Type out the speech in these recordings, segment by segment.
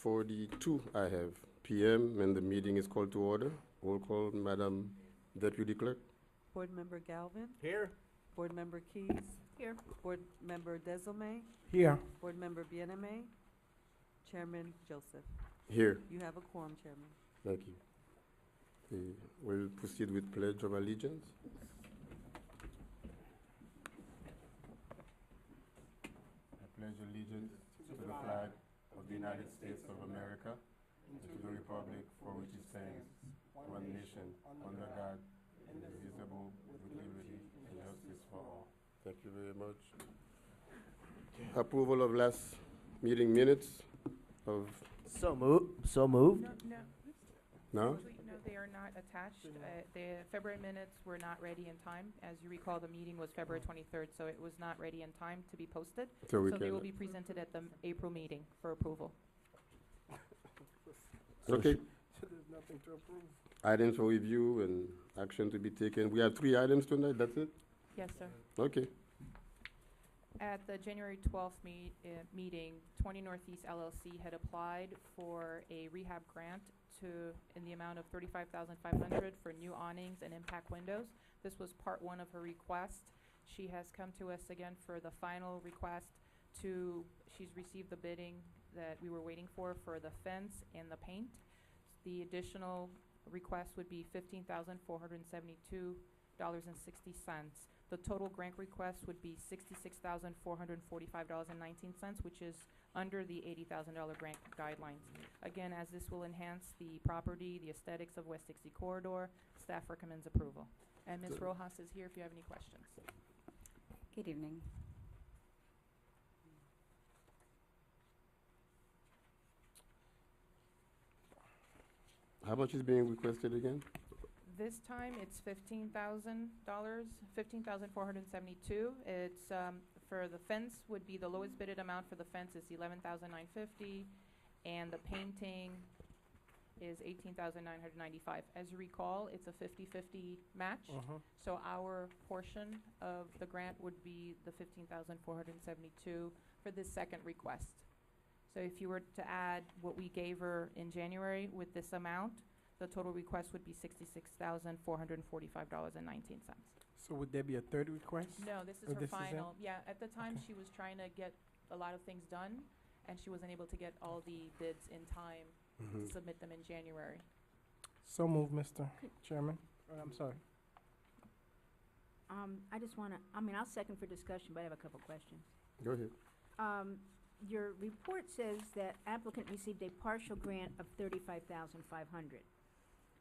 6:42 I have PM, and the meeting is called to order. Roll call, Madam Deputy Clerk. Board Member Galvin. Here. Board Member Keys. Here. Board Member Desilme. Here. Board Member Bieneme. Chairman Joseph. Here. You have a quorum, Chairman. Thank you. Okay, we'll proceed with Pledge of Allegiance. I pledge allegiance to the flag of the United States of America and to the republic for which it stands, one nation, under God, indivisible, with liberty and justice for all. Thank you very much. Approval of last meeting minutes of, So moved. no? No, they are not attached. The February minutes were not ready in time. As you recall, the meeting was February 23rd, so it was not ready in time to be posted. So we So they will can, be presented at the April meeting for approval. okay. So there's nothing to approve. Items for review and action to be taken. We have 3 items tonight, that's it? Yes, sir. Okay. At the January 12th meeting, 20 Northeast LLC had applied for a rehab grant in the amount of $35,500 for new awnings and impact windows. This was part 1 of her request. She has come to us again for the final request she's received the bidding that we were waiting for the fence and the paint. The additional request would be $15,472.60. The total grant request would be $66,445.19, which is under the $80,000 grant guidelines. Again, as this will enhance the property, the aesthetics of West Dixie Corridor, staff recommends approval. And Ms. Rojas is here if you have any questions. Good evening. How much is being requested again? This time, it's $15,000, $15,472. It's, for the fence would be the lowest bidded amount for the fence is $11,950, and the painting is $18,995. As you recall, it's a 50-50 match. So our portion of the grant would be the $15,472 for this second request. So if you were to add what we gave her in January with this amount, the total request would be $66,445.19. So would there be a third request? No, this is Oh, her this is it? final. Yeah, at the time, Okay. she was trying to get a lot of things done, and she wasn't able to get all the bids in time to submit them in January. So moved, Mr. Chairman. I'm sorry. I just want to, I'll second for discussion, but I have a couple questions. Go ahead. Your report says that applicant received a partial grant of $35,500,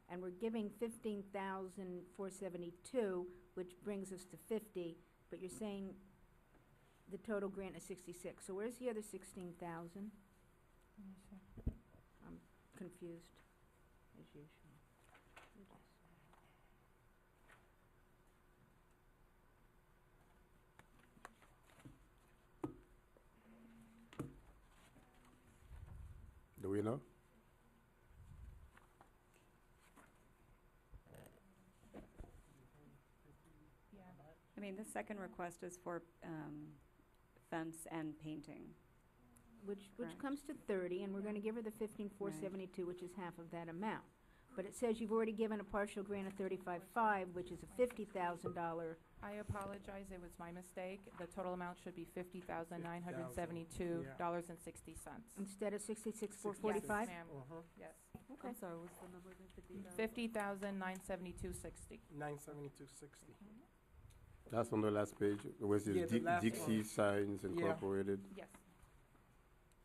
and we're giving $15,472, which brings us to $50, but you're saying the total grant is $66. So where's the other $16,000? I'm confused, as usual. Do we know? I mean, the second request is for fence and painting. Which Correct. comes to 30, and we're gonna give her the 15,472, which is half of that amount. But it says you've already given a partial grant of 35.5, which is a $50,000. I apologize, it was my mistake. The total amount should be $50,972.60. Instead of 66,445? Yes, ma'am. Yes. Okay. I'm sorry, what's the number again? 50,972.60. 972.60. That's on the last page, where it says Yeah, the last Dixie one. Signs Incorporated. Yes,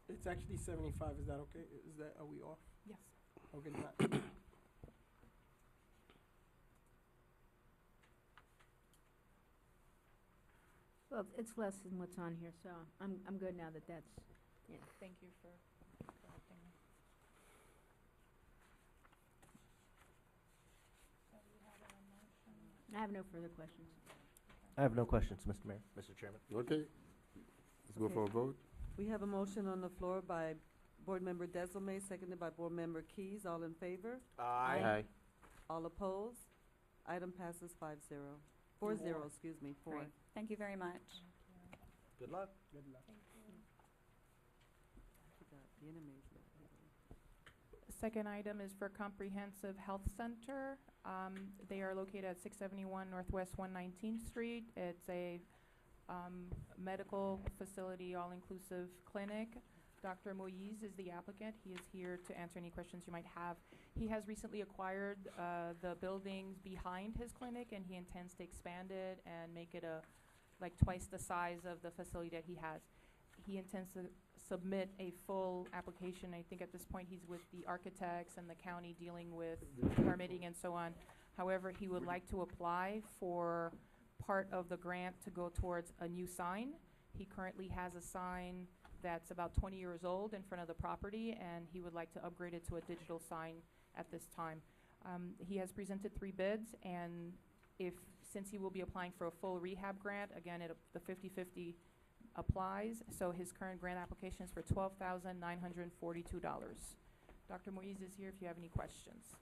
It's actually 75. Is that okay? Are we off? yes. Okay, not. Well, it's less than what's on here, so I'm good now that that's, yeah. Thank you for correcting me. So we have a motion. I have no further questions. I have no questions, Mr. Mayor, Mr. Chairman. Okay. Let's go for a vote. We have a motion on the floor by Board Member Desilme, seconded by Board Member Keys. All in favor? Aye. All opposed? Item passes 5-0. 4-0, excuse me, 4. Great. Thank you very much. Thank you. Good luck. Good luck. Thank you. I forgot, Vienna Mays left. Second item is for Comprehensive Health Center. They are located at 671 Northwest 119th Street. It's a medical facility, all-inclusive clinic. Dr. Moise is the applicant. He is here to answer any questions you might have. He has recently acquired the buildings behind his clinic, and he intends to expand it and make it like twice the size of the facility that he has. He intends to submit a full application. I think at this point he's with the architects and the county dealing with permitting and so on. However, he would like to apply for part of the grant to go towards a new sign. He currently has a sign that's about 20 years old in front of the property, and he would like to upgrade it to a digital sign at this time. He has presented 3 bids, and since he will be applying for a full rehab grant, again, the 50-50 applies, so his current grant application is for $12,942. Dr. Moise is here if you have any questions.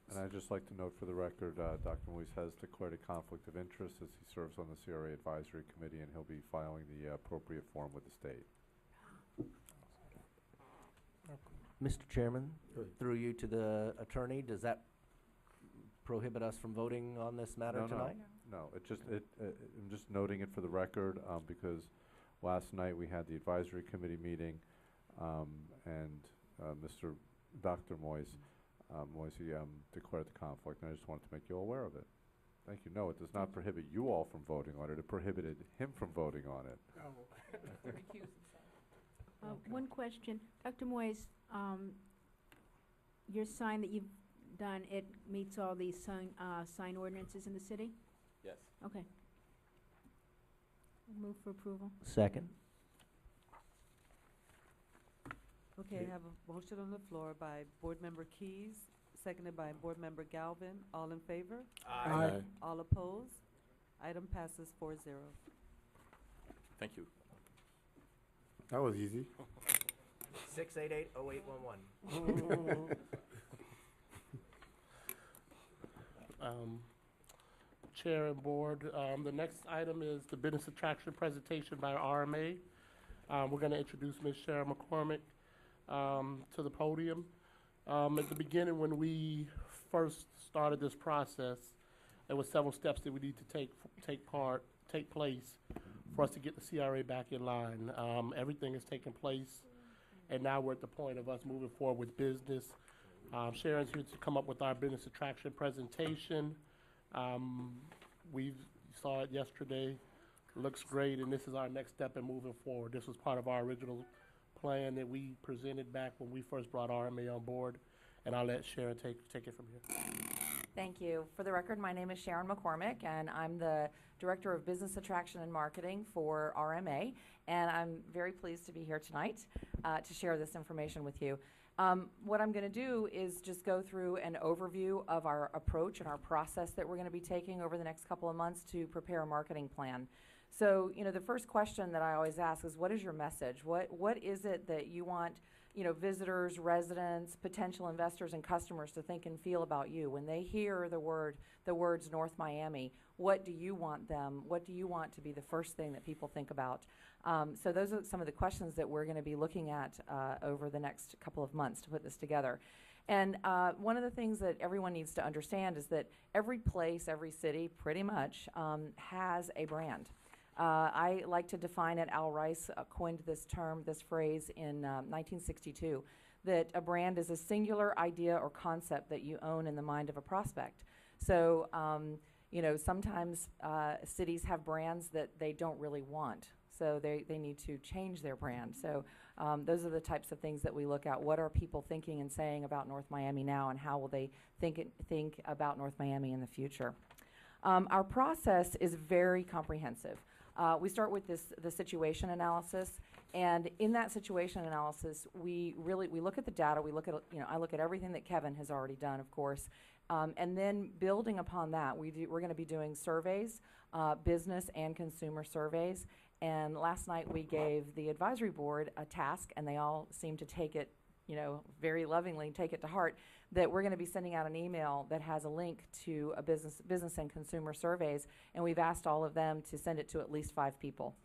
And I'd just like to note for the record, Dr. Moise has declared a conflict of interest as he serves on the CRA Advisory Committee, and he'll be filing the appropriate form with the state. Mr. Chairman, through you to the attorney, does that prohibit us from voting on this matter tonight? No, I'm just noting it for the record, because last night we had the advisory committee meeting, and Dr. Moise declared the conflict, and I just wanted to make you aware of it. Thank you. No, it does not prohibit you all from voting on it. It prohibited him from voting on it. One question, Dr. Moise, your sign that you've done, it meets all these sign ordinances in the city? Yes. Okay. Move for approval. Second. Okay, I have a motion on the floor by Board Member Keys, seconded by Board Member Galvin. All in favor? Aye. All opposed? Item passes 4-0. Thank you. That was easy. 688-0811. Chair and Board, the next item is the business attraction presentation by RMA. We're going to introduce Ms. Sharon McCormick to the podium. At the beginning, when we first started this process, there were several steps that we need to take place for us to get the CRA back in line. Everything has taken place, and now we're at the point of us moving forward with business. Sharon's here to come up with our business attraction presentation. We saw it yesterday. Looks great, and this is our next step in moving forward. This was part of our original plan that we presented back when we first brought RMA on board, and I'll let Sharon take it from here. Thank you. For the record, my name is Sharon McCormick, and I'm the Director of Business Attraction and Marketing for RMA, and I'm very pleased to be here tonight to share this information with you. What I'm going to do is just go through an overview of our approach and our process that we're going to be taking over the next couple of months to prepare a marketing plan. So, the first question that I always ask is, what is your message? What is it that you want, visitors, residents, potential investors, and customers to think and feel about you? When they hear the words North Miami, what do you want to be the first thing that people think about? So those are some of the questions that we're going to be looking at over the next couple of months to put this together. And one of the things that everyone needs to understand is that every place, every city, pretty much, has a brand. I like to define it, Al Rice coined this phrase in 1962, that a brand is a singular idea or concept that you own in the mind of a prospect. So, sometimes cities have brands that they don't really want. So they need to change their brand. So those are the types of things that we look at. What are people thinking and saying about North Miami now, and how will they think about North Miami in the future? Our process is very comprehensive. We start with the situation analysis, and in that situation analysis, we look at the data. We look at I look at everything that Kevin has already done, of course, and then building upon that, we're going to be doing surveys, business and consumer surveys. And last night we gave the advisory board a task, and they all seem to take it, very lovingly take it to heart, that we're going to be sending out an email that has a link to a business and consumer surveys, and we've asked all of them to send it to at least 5 people.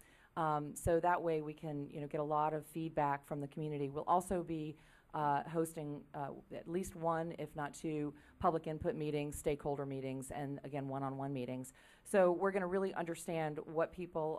So that way we can, get a lot of feedback from the community. We'll also be hosting at least one, if not two, public input meetings, stakeholder meetings, and again, one-on-one meetings. So we're going to really understand what people,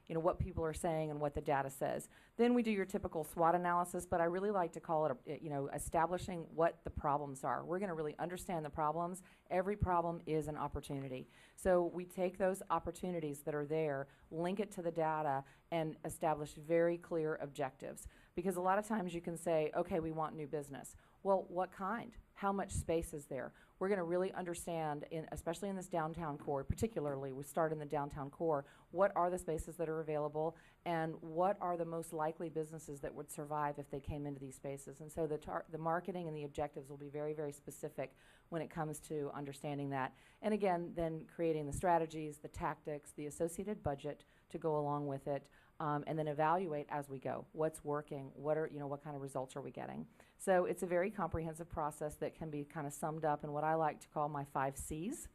what people are saying and what the data says. Then we do your typical SWOT analysis, but I really like to call it, establishing what the problems are. We're going to really understand the problems. Every problem is an opportunity. So we take those opportunities that are there, link it to the data, and establish very clear objectives. Because a lot of times you can say, okay, we want new business. Well, what kind? How much space is there? We're going to really understand, especially in this downtown core, particularly, we start in the downtown core, what are the spaces that are available and what are the most likely businesses that would survive if they came into these spaces. And so the marketing and the objectives will be very, very specific when it comes to understanding that. And again, then creating the strategies, the tactics, the associated budget to go along with it, and then evaluate as we go. What's working? What kind of results are we getting? So it's a very comprehensive process that can be kind of summed up in what I like to call my 5 C's.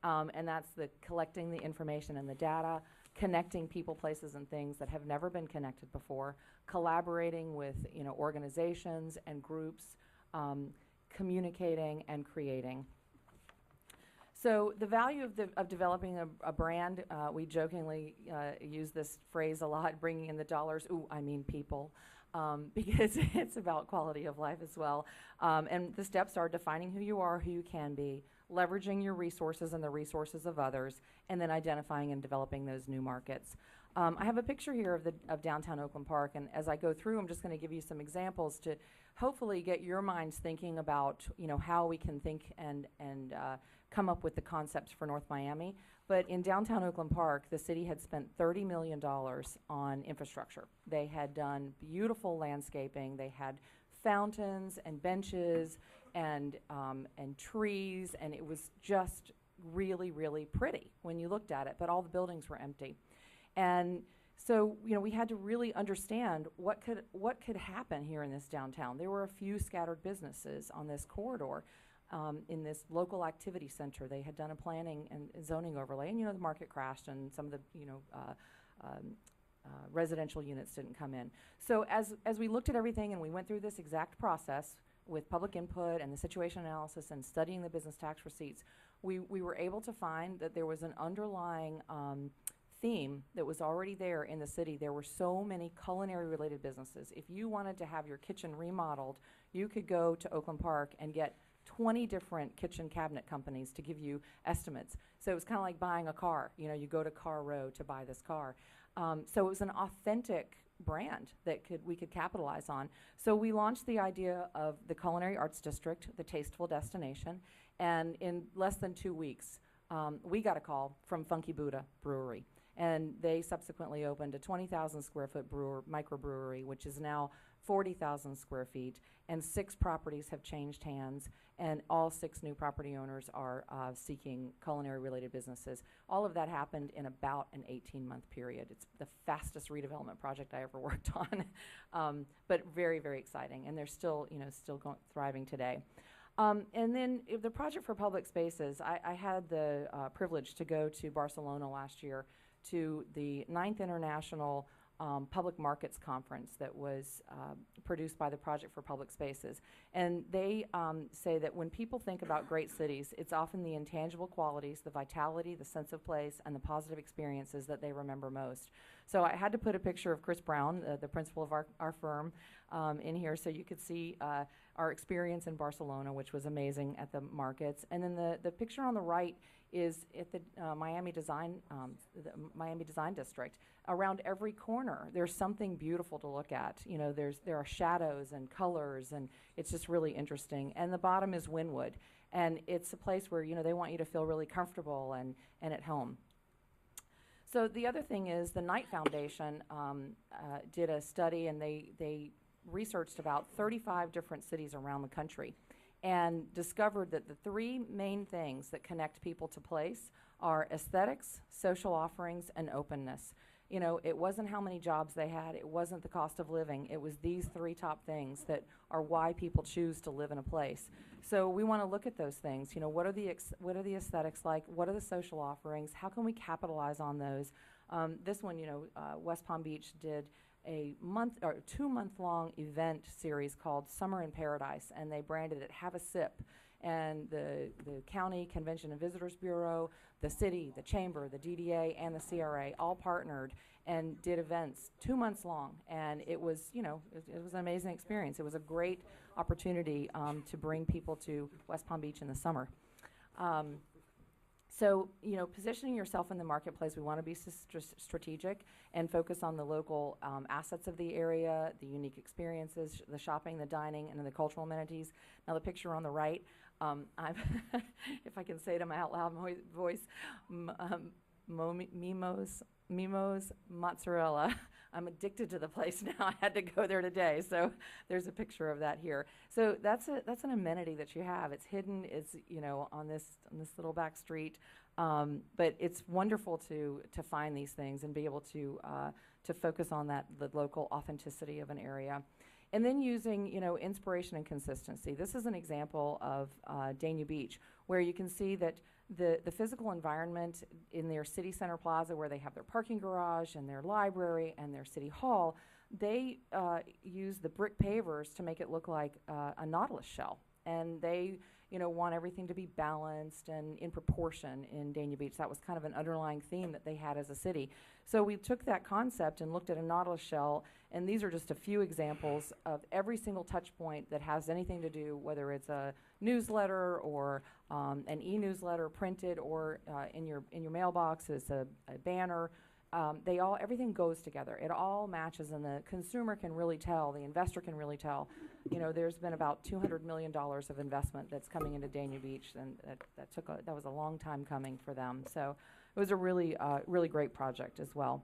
And that's the collecting the information and the data, connecting people, places, and things that have never been connected before, collaborating with organizations and groups, communicating and creating. So the value of developing a brand, we jokingly use this phrase a lot, bringing in the dollars. Ooh, I mean people. Because it's about quality of life as well. And the steps are defining who you are, who you can be, leveraging your resources and the resources of others, and then identifying and developing those new markets. I have a picture here of downtown Oakland Park, and as I go through, I'm just going to give you some examples to hopefully get your minds thinking about how we can think and come up with the concepts for North Miami. But in downtown Oakland Park, the city had spent $30 million on infrastructure. They had done beautiful landscaping. They had fountains and benches and trees, and it was just really, really pretty when you looked at it, but all the buildings were empty. And so, we had to really understand what could happen here in this downtown. There were a few scattered businesses on this corridor. In this local activity center, they had done a planning and zoning overlay, and the market crashed, and some of the residential units didn't come in. So as we looked at everything and we went through this exact process with public input and the situation analysis and studying the business tax receipts, we were able to find that there was an underlying theme that was already there in the city. There were so many culinary related businesses. If you wanted to have your kitchen remodeled, you could go to Oakland Park and get 20 different kitchen cabinet companies to give you estimates. So it was kind of like buying a car. You go to Car Row to buy this car. So it was an authentic brand that we could capitalize on. So we launched the idea of the Culinary Arts District, the Tasteful Destination, and in less than 2 weeks, we got a call from Funky Buddha Brewery. And they subsequently opened a 20,000 square foot microbrewery, which is now 40,000 square feet, and 6 properties have changed hands, and all 6 new property owners are seeking culinary related businesses. All of that happened in about an 18-month period. It's the fastest redevelopment project I ever worked on, but very, very exciting, and they're still, thriving today. And then the project for public spaces, I had the privilege to go to Barcelona last year to the 9th International Public Markets Conference that was produced by the Project for Public Spaces. And they say that when people think about great cities, it's often the intangible qualities, the vitality, the sense of place, and the positive experiences that they remember most. So I had to put a picture of Chris Brown, the principal of our firm, in here so you could see our experience in Barcelona, which was amazing at the markets. And then the picture on the right is at the Miami Design District. Around every corner, there's something beautiful to look at. There are shadows and colors, and it's just really interesting. And the bottom is Wynwood, and it's a place where they want you to feel really comfortable and at home. So the other thing is the Knight Foundation did a study, and they researched about 35 different cities around the country and discovered that the 3 main things that connect people to place are aesthetics, social offerings, and openness. It wasn't how many jobs they had, it wasn't the cost of living, it was these 3 top things that are why people choose to live in a place. So we want to look at those things. What are the aesthetics like? What are the social offerings? How can we capitalize on those? This one, West Palm Beach did a month or 2-month-long event series called Summer in Paradise, and they branded it Have a Sip. And the County Convention and Visitors Bureau, the city, the chamber, the DDA, and the CRA all partnered and did events 2 months long. And it was, you know, it was an amazing experience. It was a great opportunity to bring people to West Palm Beach in the summer. So, you know, positioning yourself in the marketplace, we want to be strategic and focus on the local assets of the area, the unique experiences, the shopping, the dining, and the cultural amenities. Now, the picture on the right, I'm if I can say it in my out loud voice, Mimo's Mozzarella. I'm addicted to the place now. I had to go there today, so there's a picture of that here. So that's an amenity that you have. It's hidden. It's, you know, on this little back street, but it's wonderful to find these things and be able to focus on the local authenticity of an area. And then using, you know, inspiration and consistency. This is an example of Dania Beach, where you can see that the physical environment in their city center plaza, where they have their parking garage and their library and their city hall, they use the brick pavers to make it look like a nautilus shell. And they, you know, want everything to be balanced and in proportion in Dania Beach. That was kind of an underlying theme that they had as a city. So we took that concept and looked at a nautilus shell, and these are just a few examples of every single touch point that has anything to do, whether it's a newsletter or an e-newsletter printed or in your mailbox as a banner. Everything goes together. It all matches, and the consumer can really tell, the investor can really tell. You know, there's been about $200 million of investment that's coming into Dania Beach, and that was a long time coming for them. So it was a really great project as well.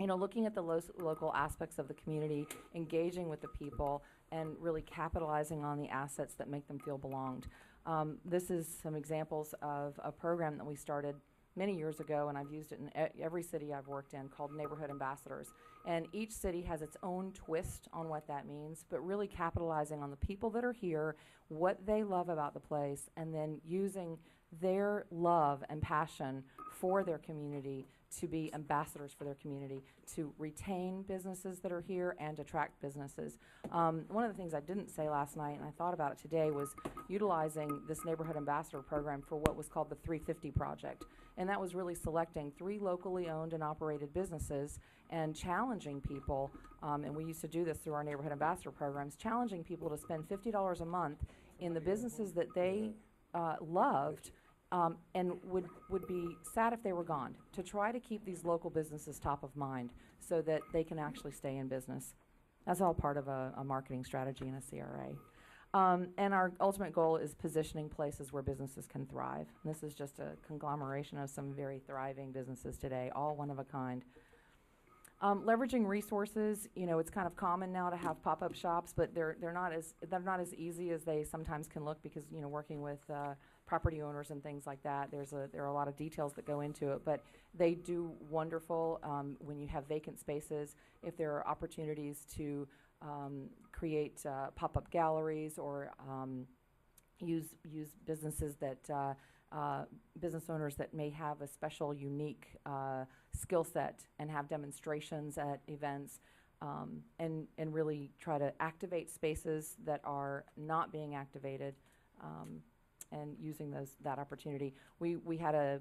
You know, looking at the local aspects of the community, engaging with the people, and really capitalizing on the assets that make them feel belonged. This is some examples of a program that we started many years ago, and I've used it in every city I've worked in, called Neighborhood Ambassadors. And each city has its own twist on what that means, but really capitalizing on the people that are here, what they love about the place, and then using their love and passion for their community to be ambassadors for their community, to retain businesses that are here and attract businesses. One of the things I didn't say last night, and I thought about it today, was utilizing this Neighborhood Ambassador program for what was called the 350 Project. And that was really selecting 3 locally owned and operated businesses and challenging people, and we used to do this through our Neighborhood Ambassador programs, challenging people to spend $50 a month in the businesses that they loved, and would be sad if they were gone, to try to keep these local businesses top of mind so that they can actually stay in business. That's all part of a marketing strategy in a CRA. And our ultimate goal is positioning places where businesses can thrive. And this is just a conglomeration of some very thriving businesses today, all one of a kind. Leveraging resources, you know, it's kind of common now to have pop-up shops, but they're not as easy as they sometimes can look, because, you know, working with property owners and things like that, there are a lot of details that go into it, but they do wonderful when you have vacant spaces. If there are opportunities to create pop-up galleries or use businesses that business owners that may have a special, unique skill set and have demonstrations at events, and really try to activate spaces that are not being activated, and using that opportunity. We had a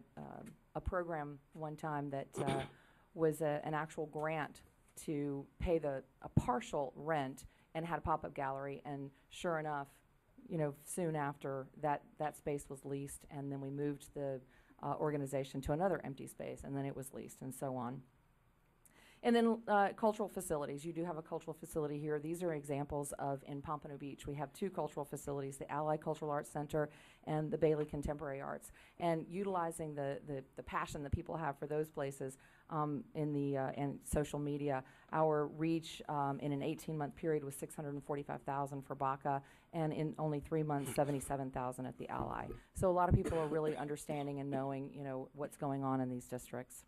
program one time that was an actual grant to pay a partial rent and had a pop-up gallery, and sure enough, you know, soon after that space was leased, and then we moved the organization to another empty space, and then it was leased, and so on. And then cultural facilities. You do have a cultural facility here. These are examples of, in Pompano Beach, we have 2 cultural facilities, the Ally Cultural Arts Center and the Bailey Contemporary Arts. And utilizing the passion that people have for those places in social media, our reach in an 18-month period was 645,000 for Baca, and in only 3 months, 77,000 at the Ally. So a lot of people are really understanding and knowing, you know, what's going on in these districts.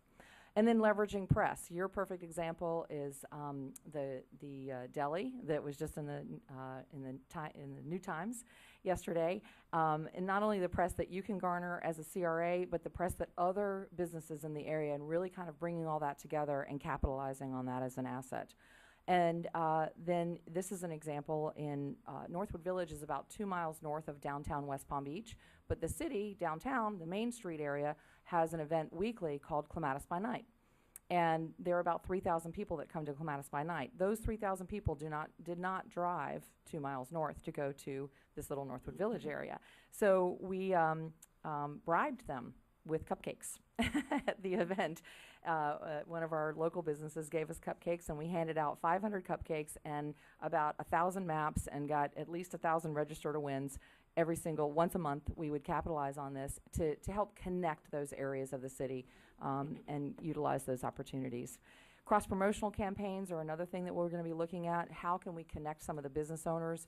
And then leveraging press. Your perfect example is the deli that was just in the New Times yesterday. And not only the press that you can garner as a CRA, but the press that other businesses in the area, and really kind of bringing all that together and capitalizing on that as an asset. And then this is an example in Northwood Village is about 2 miles north of downtown West Palm Beach. But the city, downtown, the Main Street area, has an event weekly called Clematis by Night. And there are about 3,000 people that come to Clematis by Night. Those 3,000 people did not drive 2 miles north to go to this little Northwood Village area. So we bribed them with cupcakes at the event. One of our local businesses gave us cupcakes, and we handed out 500 cupcakes and about 1,000 maps and got at least 1,000 register-to-wins. Once a month, we would capitalize on this to help connect those areas of the city and utilize those opportunities. Cross-promotional campaigns are another thing that we're going to be looking at. How can we connect some of the business owners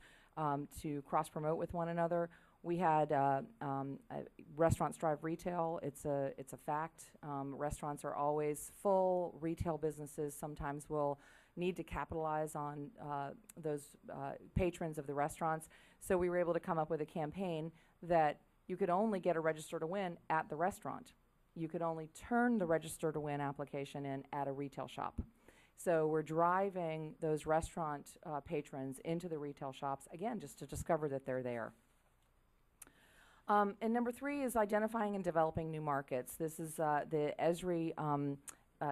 to cross-promote with one another? We had Restaurants Drive Retail. It's a fact. Restaurants are always full. Retail businesses sometimes will need to capitalize on those patrons of the restaurants. So we were able to come up with a campaign that you could only get a register to win at the restaurant. You could only turn the register to win application in at a retail shop. So we're driving those restaurant patrons into the retail shops, again, just to discover that they're there. And number 3 is identifying and developing new markets. This is the Esri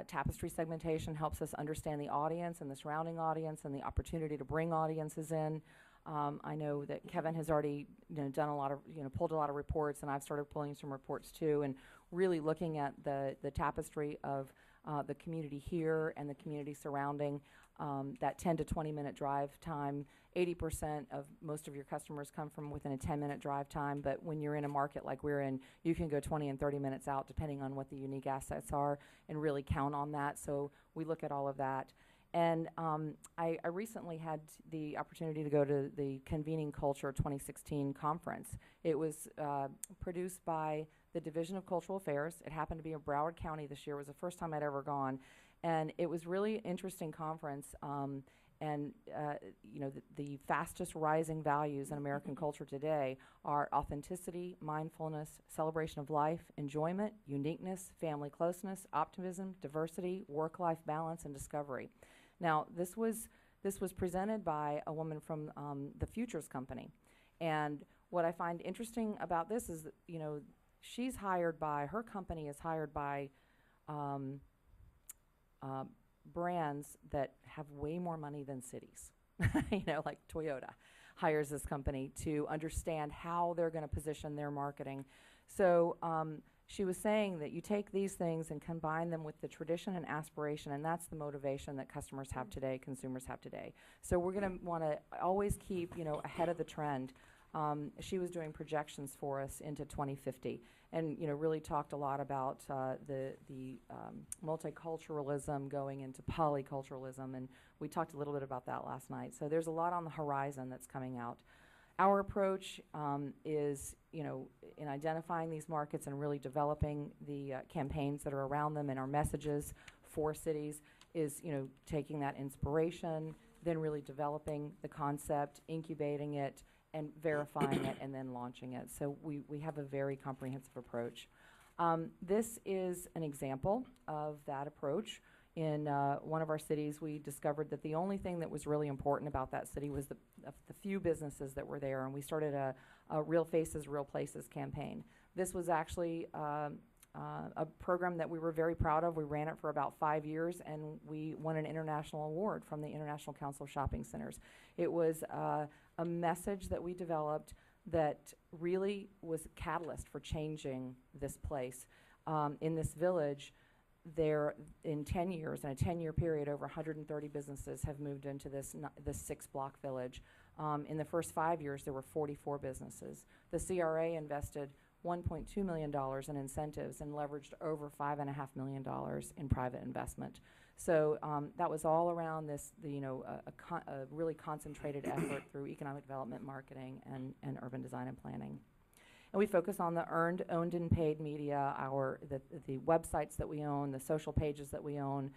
tapestry segmentation helps us understand the audience and the surrounding audience and the opportunity to bring audiences in. I know that Kevin has already done a lot of, pulled a lot of reports, and I've started pulling some reports too, and really looking at the tapestry of the community here and the community surrounding that 10 to 20 minute drive time. 80% of most of your customers come from within a 10-minute drive time, but when you're in a market like we're in, you can go 20 and 30 minutes out depending on what the unique assets are and really count on that. So we look at all of that. And I recently had the opportunity to go to the Convening Culture 2016 conference. It was produced by the Division of Cultural Affairs. It happened to be in Broward County this year. It was the first time I'd ever gone. And it was really an interesting conference. The fastest rising values in American culture today are authenticity, mindfulness, celebration of life, enjoyment, uniqueness, family closeness, optimism, diversity, work-life balance, and discovery. Now, this was presented by a woman from the Futures Company. And what I find interesting about this is that, she's hired by, her company is hired by brands that have way more money than cities. Like Toyota hires this company to understand how they're going to position their marketing. So she was saying that you take these things and combine them with the tradition and aspiration, and that's the motivation that customers have today, consumers have today. So we're going to want to always keep, ahead of the trend. She was doing projections for us into 2050 and, really talked a lot about the multiculturalism going into polyculturalism, and we talked a little bit about that last night. So there's a lot on the horizon that's coming out. Our approach is, in identifying these markets and really developing the campaigns that are around them and our messages for cities is, taking that inspiration, then really developing the concept, incubating it, and verifying it, and then launching it. So we have a very comprehensive approach. This is an example of that approach. In one of our cities, we discovered that the only thing that was really important about that city was the few businesses that were there, and we started a Real Faces, Real Places campaign. This was actually a program that we were very proud of. We ran it for about 5 years, and we won an international award from the International Council of Shopping Centers. It was a message that we developed that really was a catalyst for changing this place. In this village, there, in 10 years, in a 10-year period, over 130 businesses have moved into this 6-block village. In the first 5 years, there were 44 businesses. The CRA invested $1.2 million in incentives and leveraged over $5.5 million in private investment. So that was all around this, a really concentrated effort through economic development, marketing, and urban design and planning. And we focus on the earned, owned, and paid media, the websites that we own, the social pages that we own,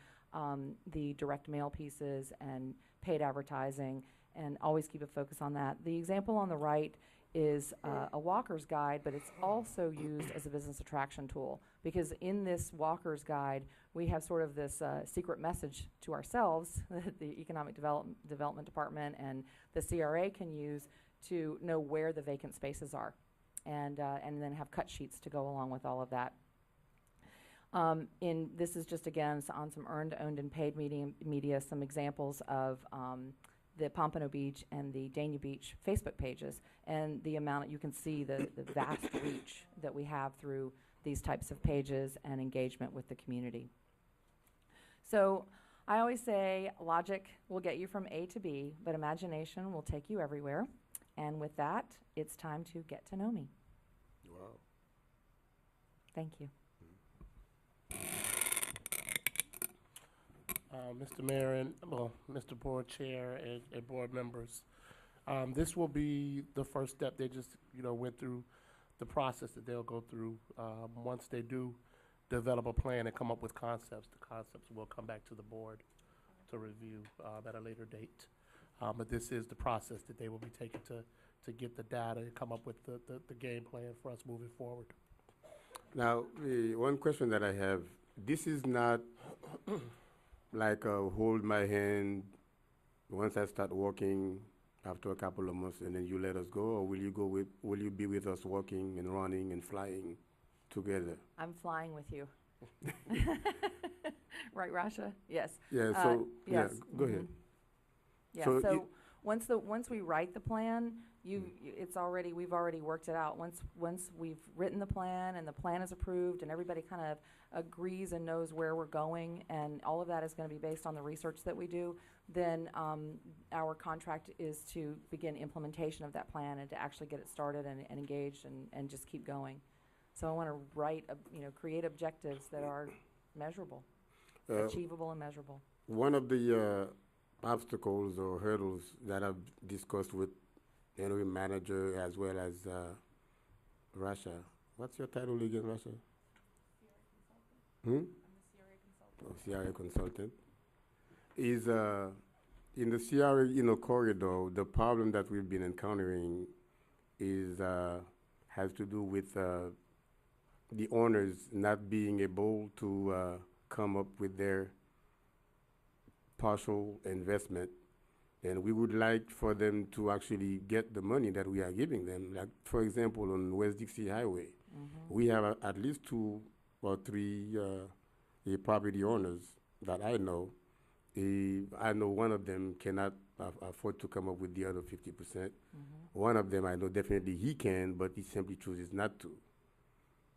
the direct mail pieces, and paid advertising, and always keep a focus on that. The example on the right is a walker's guide, but it's also used as a business attraction tool, because in this walker's guide, we have sort of this secret message to ourselves that the Economic Development Department and the CRA can use to know where the vacant spaces are, and then have cut sheets to go along with all of that. This is just, again, on some earned, owned, and paid media, some examples of the Pompano Beach and the Dania Beach Facebook pages, and the amount, you can see the vast reach that we have through these types of pages and engagement with the community. So I always say logic will get you from A to B, but imagination will take you everywhere. And with that, it's time to get to know me. Wow. Thank you. Mr. Mayor and, well, Mr. Board Chair and board members, this will be the first step. They just, went through the process that they'll go through. Once they do develop a plan and come up with concepts, the concepts will come back to the board to review at a later date. But this is the process that they will be taking to get the data and come up with the game plan for us moving forward. Now, one question that I have, this is not like hold my hand once I start working after a couple of months and then you let us go, or will you be with us walking and running and flying together? I'm flying with you. Right, Rasha? Yes. Yeah, yes. Go ahead. Yeah, So so once we write the plan, we've already worked it out. Once we've written the plan and the plan is approved and everybody kind of agrees and knows where we're going, and all of that is going to be based on the research that we do, then our contract is to begin implementation of that plan and to actually get it started and engaged and just keep going. So I want to create objectives that are measurable, achievable and measurable. One of the obstacles or hurdles that I've discussed with manager as well as Rasha. What's your title again, Rasha? I'm the CRA consultant. Is in the CRA corridor, the problem that we've been encountering is has to do with the owners not being able to come up with their partial investment, and we would like for them to actually get the money that we are giving them. Like, for example, on West Dixie Highway, we have at least 2 or 3 property owners that I know. I know one of them cannot afford to come up with the other 50%. One of them I know definitely he can, but he simply chooses not to.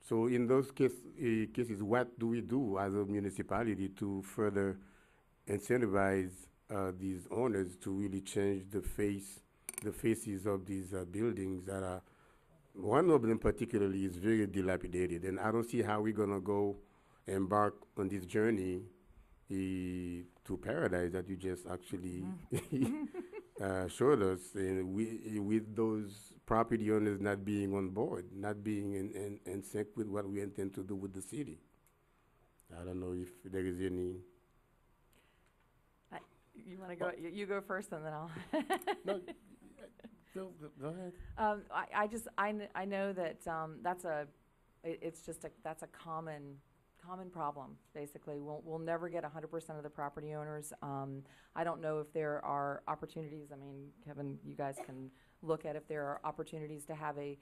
So in those cases, what do we do as a municipality to further incentivize these owners to really change the faces of these buildings that are, one of them particularly is very dilapidated, and I don't see how we're gonna go embark on this journey to paradise that you just actually showed us, and with those property owners not being on board, not being in sync with what we intend to do with the city. I don't know if there is any. You want to go? You go first, and then I'll. No, go ahead. I know that that's a common problem. Basically, we'll never get 100% of the property owners. I don't know if there are opportunities. I mean, Kevin, you guys can look at if there are opportunities to have a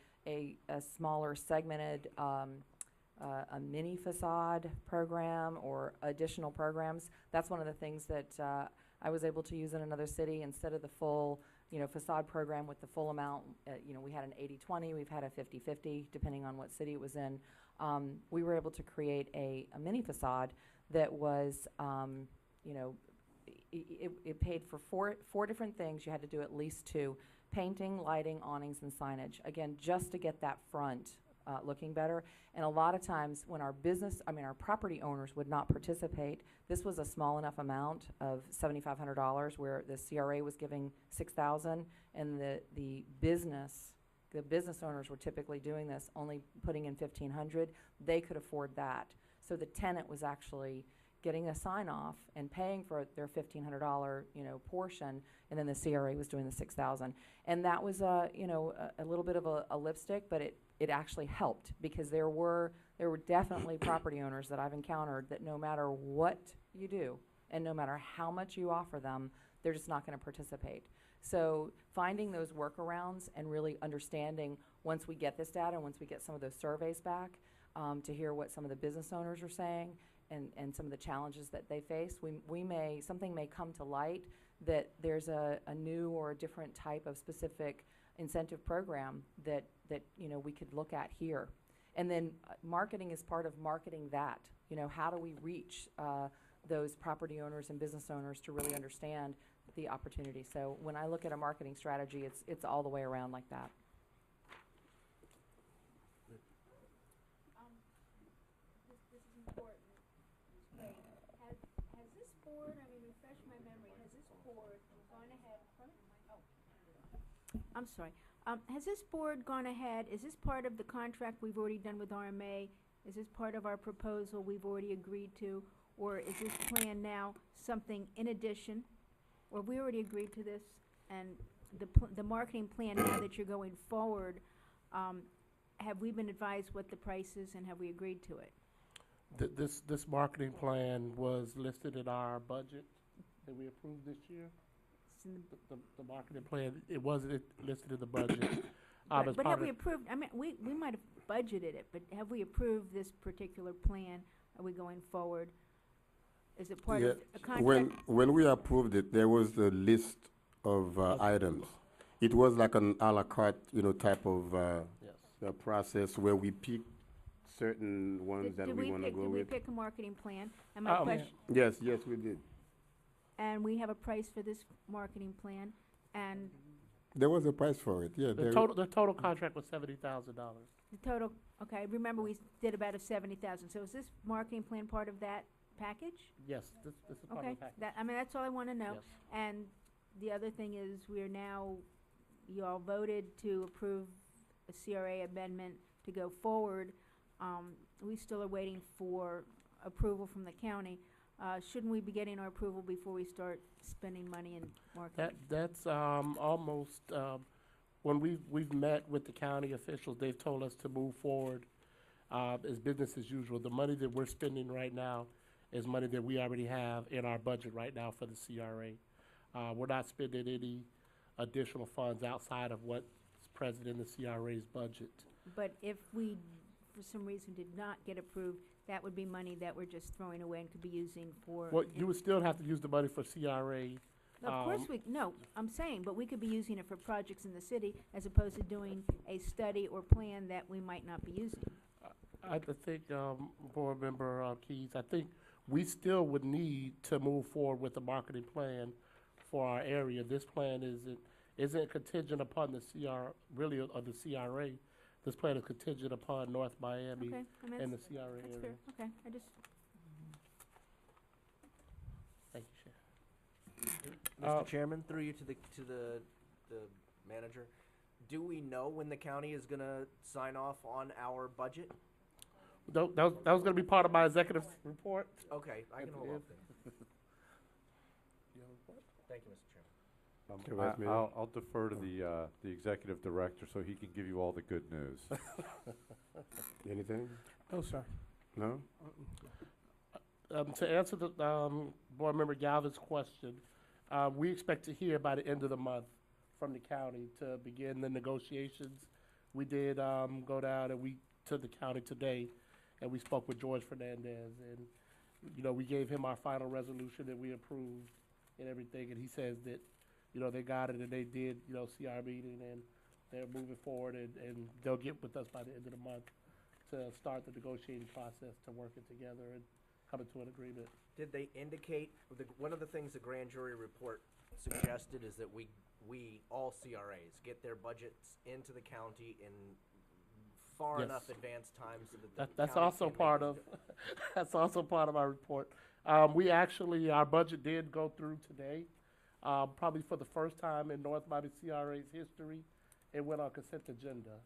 smaller segmented a mini facade program or additional programs. That's one of the things that I was able to use in another city. Instead of the full facade program with the full amount, we had an 80-20, we've had a 50-50, depending on what city it was in. We were able to create a mini facade that was, it paid for four different things. You had to do at least 2: painting, lighting, awnings, and signage. Again, just to get that front looking better. And a lot of times when our property owners would not participate, this was a small enough amount of $7,500 where the CRA was giving $6,000, and the business owners were typically doing this, only putting in $1,500. They could afford that. So the tenant was actually getting a sign-off and paying for their $1,500, portion, and then the CRA was doing the 6,000. And that was a little bit of a lipstick, but it actually helped, because there were definitely property owners that I've encountered that no matter what you do and no matter how much you offer them, they're just not going to participate. So finding those workarounds and really understanding, once we get this data and once we get some of those surveys back, to hear what some of the business owners are saying and some of the challenges that they face, something may come to light that there's a new or a different type of specific incentive program that we could look at here. And then marketing is part of marketing that. How do we reach those property owners and business owners to really understand the opportunity? So when I look at a marketing strategy, it's all the way around like that. This is important. Great. Has this board, refresh my memory, has this board gone ahead, I'm sorry. Has this board gone ahead, is this part of the contract we've already done with RMA? Is this part of our proposal we've already agreed to? Or is this plan now something in addition? Or we already agreed to this, and the marketing plan now that you're going forward, have we been advised what the price is, and have we agreed to it? This marketing plan was listed in our budget that we approved this year. It's in The marketing plan, it wasn't listed in the budget. but have we approved, we might have budgeted it, but have we approved this particular plan? Are we going forward? Is it part of a contract? When we approved it, there was a list of items. It was like an a la carte, type of Yes. process where we pick certain ones that we want to go Did we with. pick a marketing plan? And my Oh, question, Yes, we did. and we have a price for this marketing plan, and There was a price for it. Yeah. The total contract was $70,000. the total, okay, remember we did about a 70,000, so is this marketing plan part of that package? Yes, this is part Okay, of the package. that's all I wanna know. Yes. And the other thing is, you all voted to approve a CRA amendment to go forward. We still are waiting for approval from the county. Shouldn't we be getting our approval before we start spending money in marketing? That's almost, when we've met with the county officials, they've told us to move forward as business as usual. The money that we're spending right now is money that we already have in our budget right now for the CRA. We're not spending any additional funds outside of what's present in the CRA's budget. But if we, for some reason, did not get approved, that would be money that we're just throwing away and could be using for. Well, you would still have to use the money for CRA. Of course I'm saying, but we could be using it for projects in the city as opposed to doing a study or plan that we might not be using. I think, Board Member Keys, I think we still would need to move forward with the marketing plan for our area. This plan isn't contingent upon the the CRA. This plan is contingent upon North Miami Okay, and the CRA that's area. fair, okay, Thank you, Chair. Mr. Chairman, through you to the manager, do we know when the county is gonna sign off on our budget? That was gonna be part of my executive report. Okay, I can At the hold end. off then. Thank you, Mr. Chairman. Okay, Vice Mayor. I'll defer to the executive director so he can give you all the good news. Anything? No, sir. No? To answer the Board Member Galvin's question, we expect to hear by the end of the month from the county to begin the negotiations. We did go down to the county today, and we spoke with George Fernandez, and we gave him our final resolution that we approved and everything, and he says that they got it and they did see our meeting, and they're moving forward, and they'll get with us by the end of the month to start the negotiating process to work it together and come into an agreement. Did they indicate, one of the things the grand jury report suggested is that we all CRAs, get their budgets into the county in far Yes. enough advance time so that the That's county also can make part those of, that's also part of our report. Our budget did go through today, probably for the first time in North Miami CRA's history. It went on consent agenda,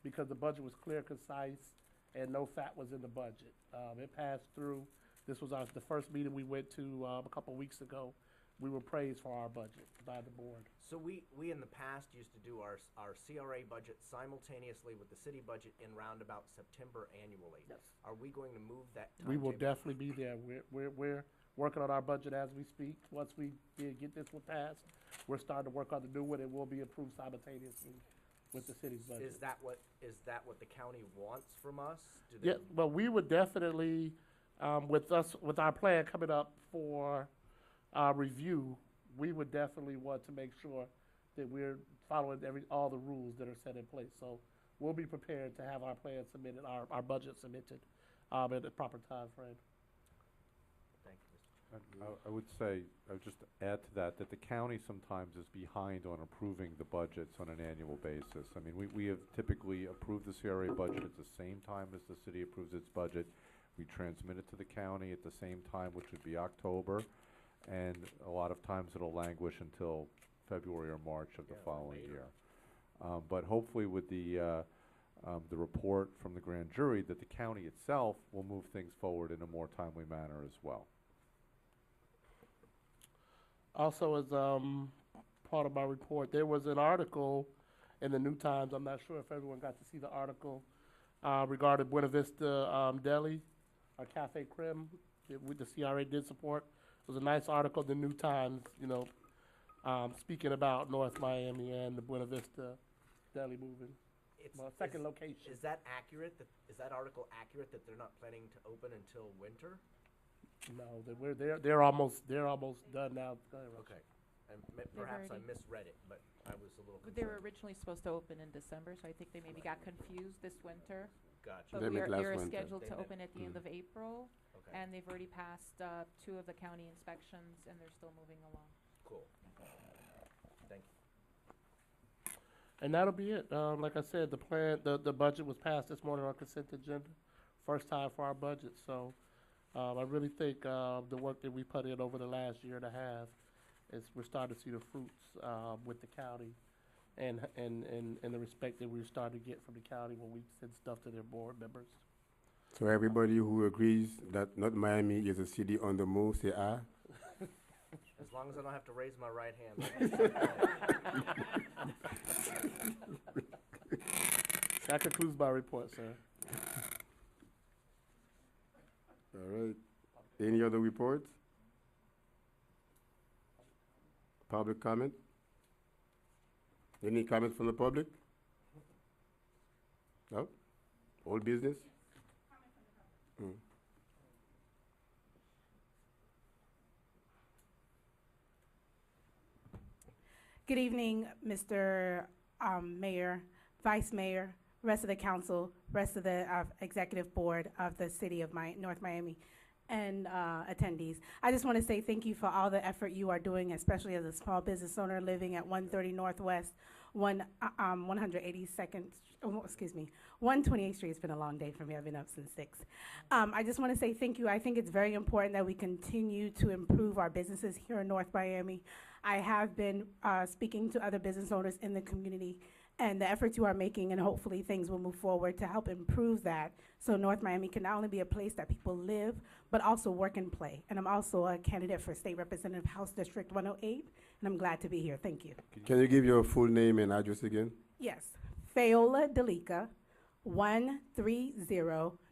because the budget was clear, concise, and no fat was in the budget. It passed through This was the first meeting we went to a couple weeks ago. We were praised for our budget by the board. So we in the past used to do our CRA budget simultaneously with the city budget in roundabout September annually. Yes. Are we going to move that We will timetable? definitely be there. We're working on our budget as we speak. Once we get this one passed, we're starting to work on the new one. It will be approved simultaneously with the city's budget. Is that what the county wants from us? Do Yeah, well, we would definitely, with our plan coming up for review, we would definitely want to make sure that we're following all the rules that are set in place. So we'll be prepared to have our plan submitted, our budget submitted at the proper time frame. Thank you, Mr. Chairman. I would say, I would just add to that the county sometimes is behind on approving the budgets on an annual basis. I mean, we have typically approved the CRA budget at the same time as the city approves its budget. We transmit it to the county at the same time, which would be October, and a lot of times it'll languish until February or March of the following year. But hopefully with the report from the grand jury, that the county itself will move things forward in a more timely manner as well. Also, as part of my report, there was an article in the New Times. I'm not sure if everyone got to see the article regarding Buena Vista Deli, or Cafe Creme, that the CRA did support. It was a nice article in the New Times, speaking about North Miami and the Buena Vista Deli moving. Second location. Is that accurate? Is that article accurate that they're not planning to open until winter? No, they're almost done now. Go ahead, Rob. Okay. And perhaps I already- misread it, but I was a little concerned. They were originally supposed to open in December, so I think they maybe got confused this winter. Gotcha. But They met last we're winter. scheduled They to met- open at the end of April, Okay, and they've already passed 2 of the county inspections, and they're still moving along. cool. Thank you. And that'll be it. Like I said, the budget was passed this morning on consent agenda. First time for our budget, so I really think the work that we put in over the last year and a half we're starting to see the fruits with the county and the respect that we're starting to get from the county when we send stuff to their board members. So everybody who agrees that North Miami is a city on the move, say aye. As long as I don't have to raise my right hand. That concludes my report, sir. All right. Any other reports? Public comment? Any comment from the public? No? Old business? Good evening, Mr. Mayor, Vice Mayor, rest of the council, rest of the executive board of the city of North Miami, and attendees. I just want to say thank you for all the effort you are doing, especially as a small business owner living at 130 Northwest, 182nd, 128th Street. It's been a long day for me. I've been up since 6. I just want to say thank you. I think it's very important that we continue to improve our businesses here in North Miami. I have been speaking to other business owners in the community and the efforts you are making, and hopefully things will move forward to help improve that, so North Miami can not only be a place that people live, but also work and play. And I'm also a candidate for State Representative House District 108, and I'm glad to be here. Thank you. Can you give your full name and address again? Yes, Fayola Delica, 130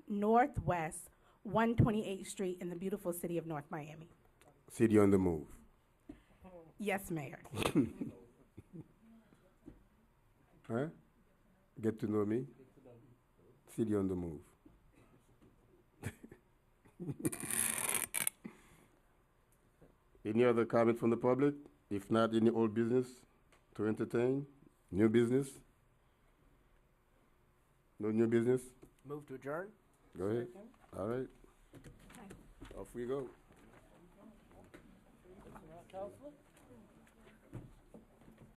Northwest 128th Street in the beautiful city of North Miami. City on the move. Yes, Mayor. Huh? Get to know me? City on the move. Any other comment from the public? If not, any old business to entertain? New business? No new business? Move to adjourn? Go ahead. All right. Off we go. Counselor?